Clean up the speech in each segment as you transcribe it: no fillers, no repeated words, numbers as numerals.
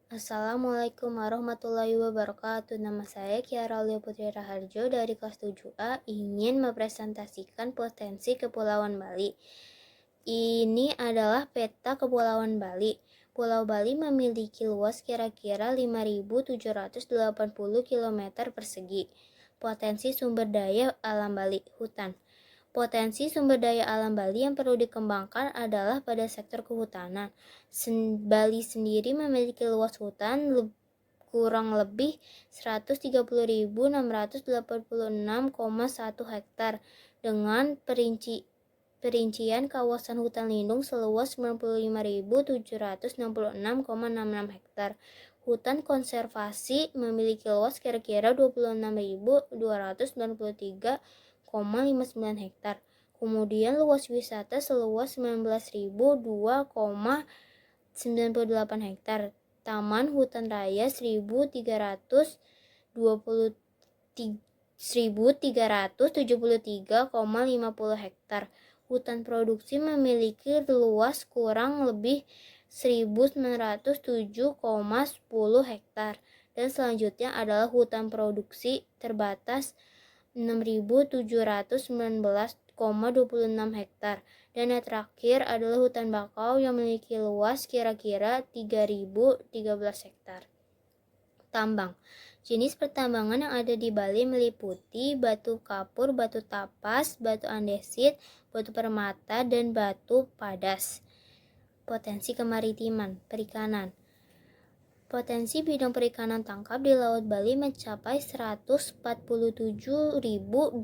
Assalamualaikum warahmatullahi wabarakatuh. Nama saya Kiara Aulia Putri Raharjo dari kelas 7A ingin mempresentasikan potensi Kepulauan Bali. Ini adalah peta Kepulauan Bali. Pulau Bali memiliki luas kira-kira 5.780 km persegi. Potensi sumber daya alam Bali, hutan. Potensi sumber daya alam Bali yang perlu dikembangkan adalah pada sektor kehutanan. Bali sendiri memiliki luas hutan kurang lebih 130.686,1 hektar dengan perincian kawasan hutan lindung seluas 95.766,66 hektar. Hutan konservasi memiliki luas kira-kira 26.293,59 hektar. Kemudian luas wisata seluas 19.002,98 hektar. Taman Hutan Raya 1.373,50 hektar. Hutan produksi memiliki luas kurang lebih 1.907,10 hektar. Dan selanjutnya adalah hutan produksi terbatas 6.719,26 hektar. Dan yang terakhir adalah hutan bakau yang memiliki luas kira-kira 3.013 hektar. Tambang. Jenis pertambangan yang ada di Bali meliputi batu kapur, batu tapas, batu andesit, batu permata, dan batu padas. Potensi kemaritiman, perikanan. Potensi bidang perikanan tangkap di Laut Bali mencapai 147.278,75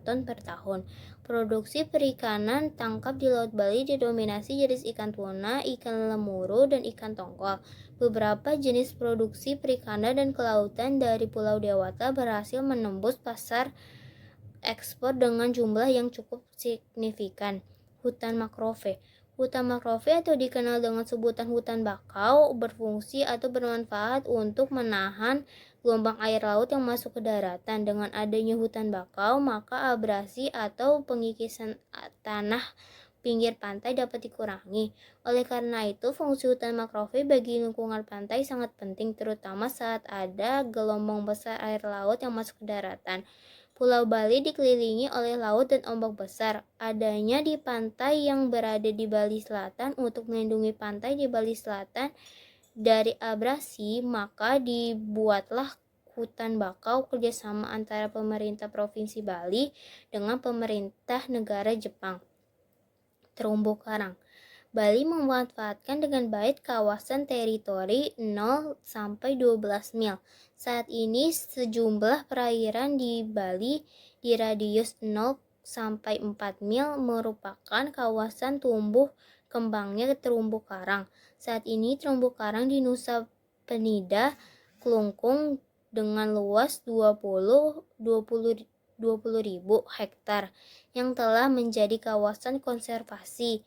ton per tahun. Produksi perikanan tangkap di Laut Bali didominasi jenis ikan tuna, ikan lemuru, dan ikan tongkol. Beberapa jenis produksi perikanan dan kelautan dari Pulau Dewata berhasil menembus pasar ekspor dengan jumlah yang cukup signifikan. Hutan mangrove. Hutan mangrove atau dikenal dengan sebutan hutan bakau berfungsi atau bermanfaat untuk menahan gelombang air laut yang masuk ke daratan. Dengan adanya hutan bakau, maka abrasi atau pengikisan tanah pinggir pantai dapat dikurangi. Oleh karena itu, fungsi hutan mangrove bagi lingkungan pantai sangat penting, terutama saat ada gelombang besar air laut yang masuk ke daratan. Pulau Bali dikelilingi oleh laut dan ombak besar. Adanya di pantai yang berada di Bali Selatan untuk melindungi pantai di Bali Selatan dari abrasi, maka dibuatlah hutan bakau kerjasama antara pemerintah Provinsi Bali dengan pemerintah negara Jepang. Terumbu karang. Bali memanfaatkan dengan baik kawasan teritori 0-12 mil. Saat ini sejumlah perairan di Bali di radius 0-4 mil merupakan kawasan tumbuh kembangnya terumbu karang. Saat ini terumbu karang di Nusa Penida, Klungkung dengan luas 20.000 hektar yang telah menjadi kawasan konservasi.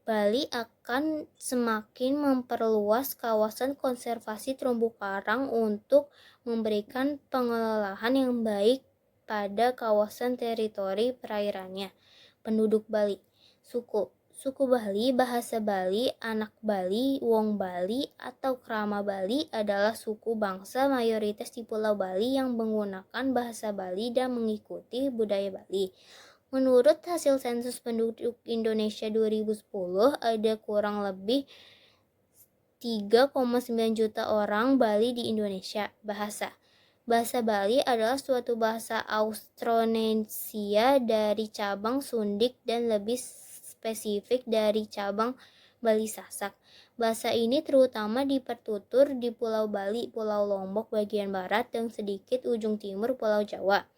Bali akan semakin memperluas kawasan konservasi terumbu karang untuk memberikan pengelolaan yang baik pada kawasan teritori perairannya. Penduduk Bali. Suku Bali, bahasa Bali, anak Bali, Wong Bali, atau Krama Bali adalah suku bangsa mayoritas di Pulau Bali yang menggunakan bahasa Bali dan mengikuti budaya Bali. Menurut hasil sensus penduduk Indonesia 2010, ada kurang lebih 3,9 juta orang Bali di Indonesia. Bahasa Bali adalah suatu bahasa Austronesia dari cabang Sundik dan lebih spesifik dari cabang Bali Sasak. Bahasa ini terutama dipertutur di Pulau Bali, Pulau Lombok bagian barat, dan sedikit ujung timur Pulau Jawa.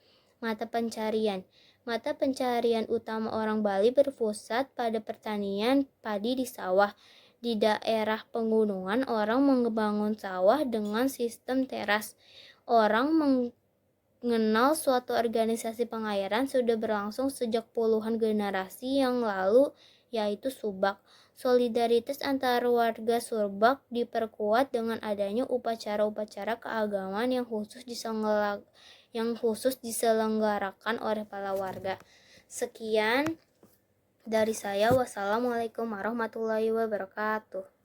Mata pencarian utama orang Bali berpusat pada pertanian padi di sawah. Di daerah pegunungan, orang membangun sawah dengan sistem teras. Orang mengenal suatu organisasi pengairan sudah berlangsung sejak puluhan generasi yang lalu, yaitu Subak. Solidaritas antara warga Subak diperkuat dengan adanya upacara-upacara keagamaan yang khusus diselenggarakan oleh para warga. Sekian dari saya. Wassalamualaikum warahmatullahi wabarakatuh.